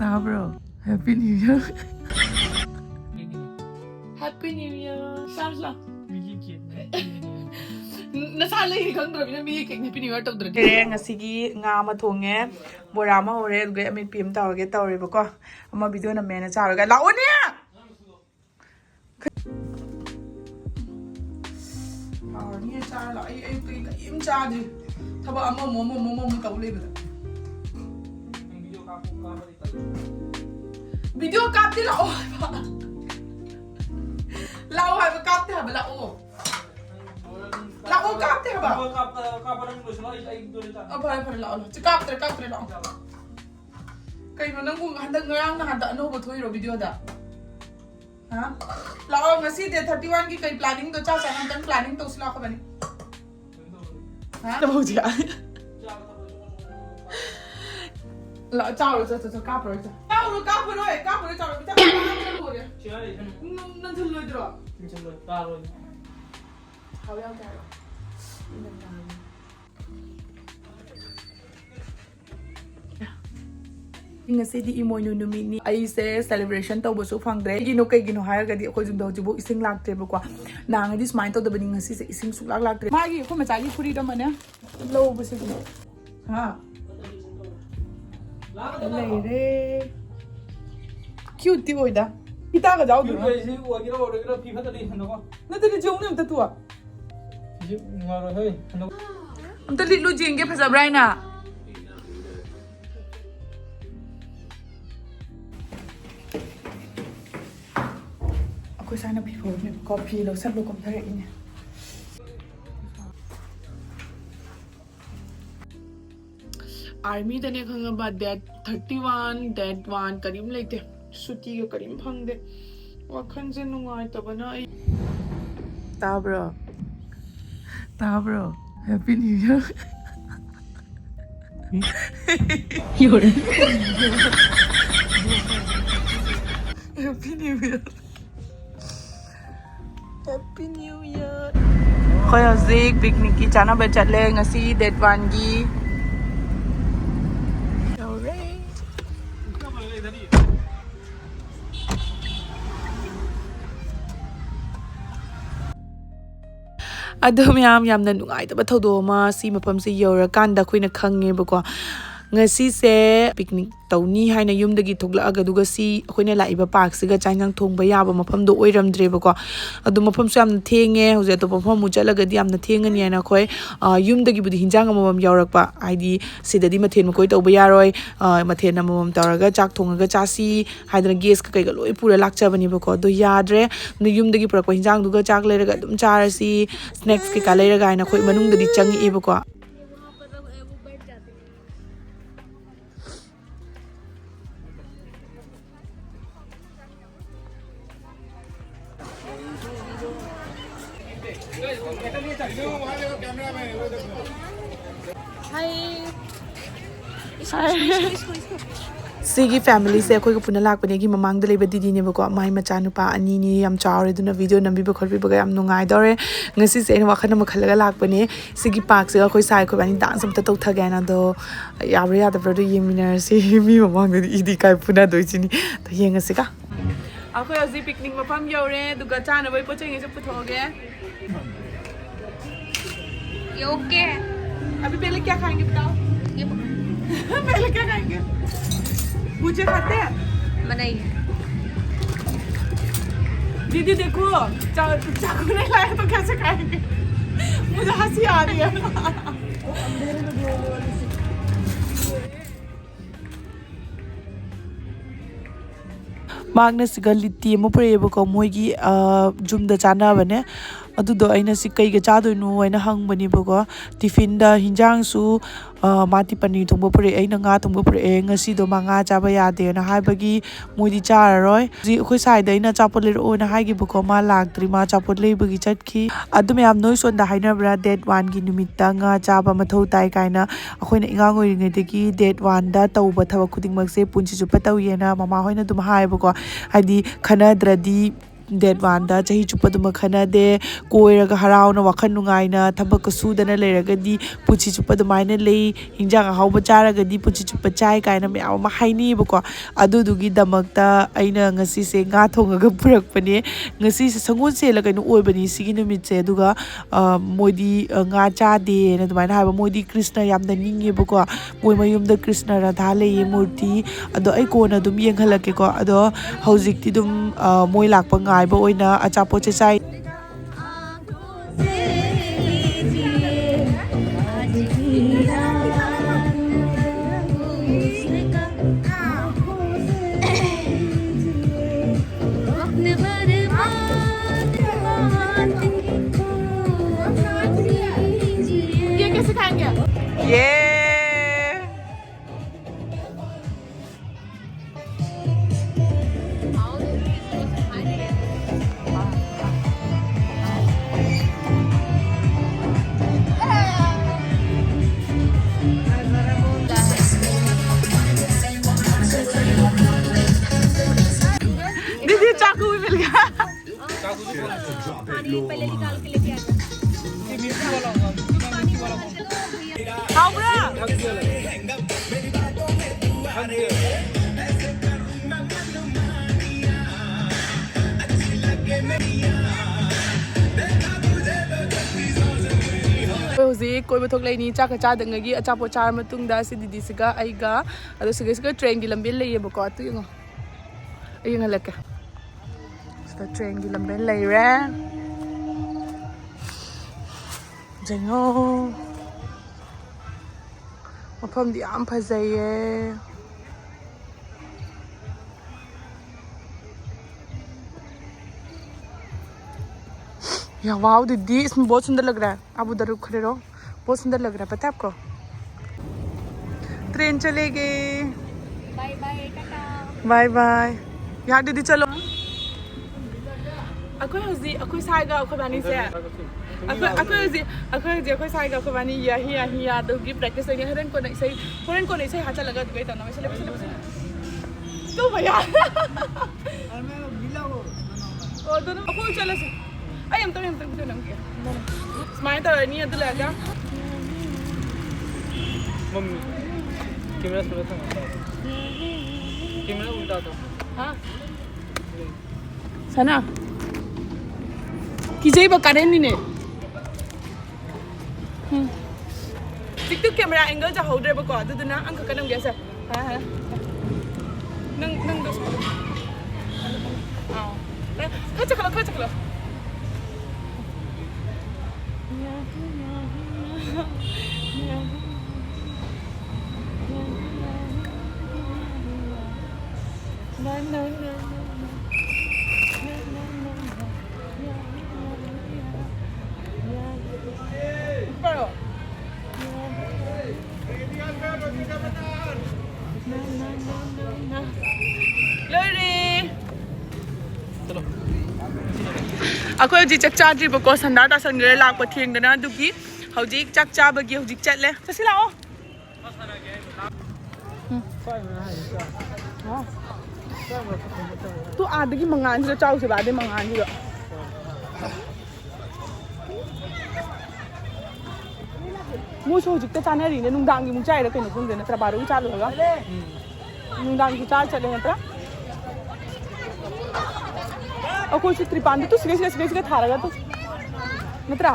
Tabro, Happy New Year. Happy New Year. Sala. Nasala hindi kang drabi na may cake Happy New Year tawdra. Kaya nga sige nga mathonge bora ma hore gue ami pim tawge tawre bako. Ama video na mena charaga lao niya. Niya chara ay im chadri. Thaba ama mo tawle bada. Video cáp đi lão lão hay mà cáp thế hả lão lão cáp thế hả phải lão chứ cáp thế lão cái mà nó cũng hắn đang ngang nó hắn đã nô một thôi rồi video đã hả lão ngày xí để 31 cái cây planning tôi cho chẳng hắn đang planning tôi xin lão các bạn hả đâu chị ạ lão chào rồi cáp rồi cáp rồi chào rồi chắc là nó rồi nó thun lôi rồi ta rồi hào nhau cái ngasi di imoy nu numini ai se celebration tau bosu phangdre gino kai gino haya ga di khoi jum do jibu ising lakte ba kwa nang di smile to the bani ngasi se ising suk lak lakte ma gi ko ma cha gi puri da mane lo bu se ha loiray cute ti oida kita ga jaw du na si o gi ro ro pi pha ta di hano ko na te ni jong nem ta tu a ji ngaro hei hano am ta li lu jing ge pha brai na aku sana pi phone ni coffee lo sab lo kom thare ini army दने खंगबा date 31 date 1 करीम लेते सुटी के करीम फंगदे वखन से नुंगाय तबना ताब्रो happy new year your happy new year happy new year khoy azik picnic ki chana ba chatle ngasi date 1 gi ꯑꯗꯣ ꯃꯌꯥꯝ ꯌꯥꯝꯅ ꯅꯨꯡꯉꯥꯏꯇꯕ ꯊꯧꯗꯣꯛ ꯑꯃ ꯁꯤ ꯃꯐꯝꯁꯦ ꯌꯧꯔꯀꯥꯟꯗ ꯑꯩꯈꯣꯏꯅ ꯈꯪꯉꯦꯕꯀꯣ ꯉꯁꯤꯁꯦ ꯄꯤꯛꯅꯤꯛ ꯇꯧꯅꯤ ꯍꯥꯏꯅ ꯌꯨꯝꯗꯒꯤ ꯊꯣꯛꯂꯛꯑꯒ ꯑꯗꯨꯒ ꯁꯤ ꯑꯩꯈꯣꯏꯅ ꯂꯥꯛꯏꯕ ꯄꯥꯔꯛꯁꯤꯒ ꯆꯥꯛ ꯏꯟꯖꯥꯡ ꯊꯣꯡꯕ ꯌꯥꯕ ꯃꯐꯝꯗꯣ ꯑꯣꯏꯔꯝꯗ꯭ꯔꯦꯕꯀꯣ ꯑꯗꯨ ꯃꯐꯝꯁꯨ ꯌꯥꯝꯅ ꯊꯦꯡꯉꯦ ꯍꯧꯖꯤꯛ ꯑꯇꯣꯞꯄ ꯃꯐꯝ ꯑꯃꯨꯛ ꯆꯠꯂꯒꯗꯤ ꯌꯥꯝꯅ ꯊꯦꯡꯉꯅꯤ ꯍꯥꯏꯅ ꯑꯩꯈꯣꯏ ꯌꯨꯝꯗꯒꯤꯕꯨꯗꯤ ꯍꯤꯟꯖꯥꯡ ꯑꯃꯃꯝ ꯌꯥꯎꯔꯛꯄ ꯍꯥꯏꯗꯤ ꯁꯤꯗꯗꯤ ꯃꯊꯦꯜ ꯃꯈꯣꯏ ꯇꯧꯕ ꯌꯥꯔꯣꯏ ꯃꯊꯦꯜ ꯑꯃꯃꯝ ꯇꯧꯔꯒ ꯆꯥꯛ ꯊꯣꯡꯉꯒ ꯆꯥꯁꯤ ꯍꯥꯏꯗꯅ ꯒꯦꯁꯀ ꯀꯩꯒ ꯂꯣꯏ ꯄꯨꯔ ꯂꯥꯛꯆꯕꯅꯦꯕꯀꯣ ꯑꯗꯣ ꯌꯥꯗ꯭ꯔꯦ ꯑꯗꯨ ꯌꯨꯝꯗꯒꯤ ꯄꯨꯔꯛꯄ ꯍꯤꯟꯖꯥꯡꯗꯨꯒ ꯆꯥꯛ ꯂꯩꯔꯒ ꯑꯗꯨꯝ ꯆꯥꯔꯁꯤ ꯁ꯭ꯅꯦꯛꯁ ꯀꯩꯀꯥ ꯂꯩꯔꯒ ꯍꯥꯏꯅ ꯑꯩꯈꯣꯏ ꯃꯅꯨꯡꯗꯗꯤ ꯆꯪꯉꯛꯑꯦꯕꯀꯣ सिगी फैमिली से अखोई को पुना लाकपने की ममांग दले बदीदी ने बको माई मचा नुपा अनि नि याम चावरे दुना वीडियो नंबी बखोरबी बगा याम नुंगाई दरे ngasi se ene wakhana makhallaga lakpane sigi park se akhoi sai khoi bani dance amta tau thagana do yabre ya da brother yeminar si mi mamang de idi kai puna doi chini to yenga se ka akhoi azi picnic mafam yaure duga chana bai pocheng se puthoge ये okay है अभी पहले क्या खाएंगे बताओ ये पहले क्या खाएंगे मुझे खाते हैं बनाइए दीदी देखो चाकू नहीं लाया तो कैसे खाएंगे मुझे हंसी आ रही है मागना सिगा लिट्टी अमा पुरेबको मोइगी जुमदा चानाबने अदुदो अइना सि कइगा चादोइनो अइना हंगबनेबको टिफिन दा हिंजांगसु माटी पनीर थोंबो पुरे अइना nga थोंबो पुरे ngasi do manga chaba yade na haibagi moidi chararoi ji khoi side aina chapol ler ona haigi boko ma lagtri ma chapol leibagi chatki adum yam noi son da hainabra date 1 gi numitta nga chaba mathau tai kaina akhoi na ingang oi ngai degi date 1 da tauba thaba khuding mak se punchi chu pataw yena mama hoina dum haibako haidi khana dradi date 1ꯗ ꯆꯍꯤ ꯆꯨꯞꯄꯗꯨꯃ ꯈꯟꯅꯗꯦ ꯀꯣꯏꯔꯒ ꯍꯔꯥꯎꯅ ꯋꯥꯈꯜ ꯅꯨꯡꯉꯥꯏꯅ ꯊꯕꯛꯀ ꯁꯨꯗꯅ ꯂꯩꯔꯒꯗꯤ ꯄꯨꯟꯁꯤ ꯆꯨꯞꯄ ꯑꯗꯨꯃꯥꯏꯅ ꯂꯩ ꯍꯤꯟꯖꯥꯡ ꯑꯍꯥꯎꯕ ꯆꯥꯔꯒꯗꯤ ꯄꯨꯟꯁꯤ ꯆꯨꯞꯄ ꯆꯥꯏ ꯀꯥꯏꯅ ꯃꯌꯥꯝ ꯑꯃ ꯍꯥꯏꯅꯩꯌꯦꯕꯀꯣ ꯑꯗꯨꯗꯨꯒꯤꯗꯃꯛꯇ ꯑꯩꯅ ꯉꯁꯤꯁꯦ ꯉꯥ ꯊꯣꯡꯉꯒ ꯄꯨꯔꯛꯄꯅꯦ ꯉꯁꯤꯁꯦ ꯁꯒꯣꯜꯁꯦꯜꯂ ꯀꯩꯅꯣ ꯑꯣꯏꯕꯅꯤ ꯁꯤꯒꯤ ꯅꯨꯃꯤꯠꯁꯦ ꯑꯗꯨꯒ ꯃꯣꯏꯗꯤ ꯉꯥ ꯆꯥꯗꯦꯅ ꯑꯗꯨꯃꯥꯏꯅ ꯍꯥꯏꯕ ꯃꯣꯏꯗꯤ ꯀ꯭ꯔꯤꯁꯅ ꯌꯥꯝꯅ ꯅꯤꯡꯉꯦꯕꯀꯣ ꯃꯣꯏ ꯃꯌꯨꯝꯗ ꯀ꯭ꯔꯤꯁꯅ ꯔꯥꯙꯥ ꯂꯩꯌꯦ ꯃꯨꯔꯇꯤ ꯑꯗꯣ ꯑꯩ ꯀꯣꯟꯅ ꯑꯗꯨꯝ ꯌꯦꯡꯍꯜꯂꯛꯀꯦꯀꯣ ꯑꯗꯣ ꯍꯧꯖꯤꯛꯇꯤ ꯑꯗꯨꯝ ꯃꯣꯏ ꯂꯥꯛꯄ ꯉꯥꯏꯕ ꯑꯣꯏꯅ अचापोचे चाय ये कैसे खाएंगे ये दीदी चाकू भी मिल गया पहले निकाल के लेके आजा ꯍꯧꯖꯤꯛ ꯀꯣꯏꯕ ꯊꯣꯛꯂꯛꯏꯅꯤ ꯆꯥꯛꯀ ꯆꯥꯗꯉꯩꯒꯤ ꯑꯆꯥꯄꯣꯠ ꯆꯥꯔ ꯃꯇꯨꯡꯗ ꯁꯤ ꯗꯤꯗꯤꯁꯤꯒ ꯑꯩꯒ ꯑꯗꯣ ꯁꯤꯒ ꯇ꯭ꯔꯦꯟꯒꯤ ꯂꯝꯕꯦꯜ ꯂꯩꯌꯦꯕꯀꯣ ꯑꯗꯨ ꯌꯦꯡꯉꯣ ꯑꯩ ꯌꯦꯡꯍꯜꯂꯛꯀꯦ ꯁꯤꯗ ꯇ꯭ꯔꯦꯟꯒꯤ ꯂꯝꯕꯦꯜ ꯂꯩꯔꯦ ꯌꯦꯡꯉꯣ ꯃꯐꯝꯗꯤ ꯌꯥꯝ ꯐꯖꯩꯌꯦ या वाओ दीदी इसमें बहुत सुंदर लग रहा है आप उधर रुक खड़े रहो बहुत सुंदर लग रहा है पता है आपको ट्रेन चले गए bye bye tata bye bye यहाँ दीदी चलो अखोई हजी अखोई साइगा अखोई बानी से अखोई साइगा अखोई बानी या दोगी प्रैक्टिस होनी हरन को नहीं सही हाथ लगा दुबई तो ना वैसे तो भैया ओ दोनों अखोई चलो से ay am también nangke smile tawani adu laga mummy camera थोड़ा सा कैमरा उल्टा दो हाँ sana kijay ba karen ni ne tiktok camera angle ja hodre ba ko adu na ang ka kanam gesa ha nang dos ka chakla Pero loiray चलो अखोई हजी चक चाद्रीबको संदा तासनगरे लाप थेंगदना दुगी हौजिक चक चाबगी हौजिक चटले चसी लाओ तू आदगी मंगान से चाउ से बादे मंगान से मुझे हौजिक ते चाने रिने नुंगदांगी मुंग चाइरा कइनो खंगदे नत्रा बारू चालू होगा नुंगदांगी चाल चले नत्रा अखोई से त्रिपांडी तू सिगे थारगा तू नत्रा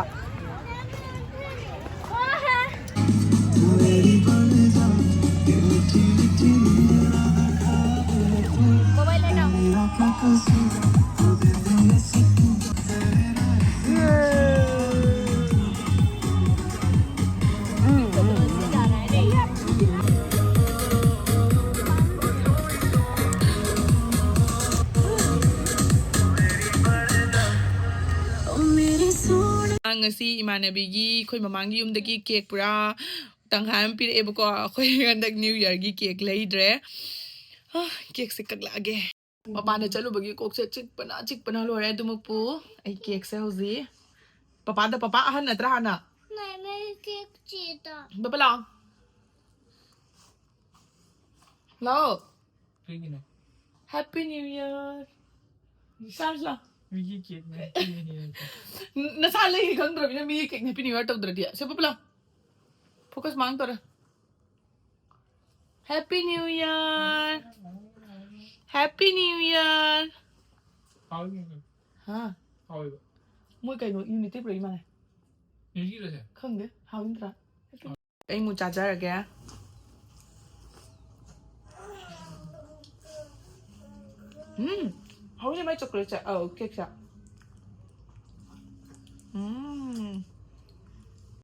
mobile लेटाओ ngasi imanabigi khoi mamangi yumdagi cake pura tangham pireebako khoi gandak new year gi cake leidre cake se kaglage mapana chalubagi kok se chikpana lore dumukpu ai cake se hozi papa ahan natra hana नहीं मैं cake चीता baba lao lao ठीक है ना happy new year sala 미기 기억나. 나살래 이건 그러면 미 케이크 해피 뉴 이어 떠들어디야. 세빠플라. 포커스 망 떠라. 해피 뉴 이어. 해피 뉴 이어. 아우는 하. 아우이거. mỗi cái nó unity rồi mà này 미기 그러세요. không đấy hào in ra anh muốn trả giá kìa hào in mấy chocolate à ok kìa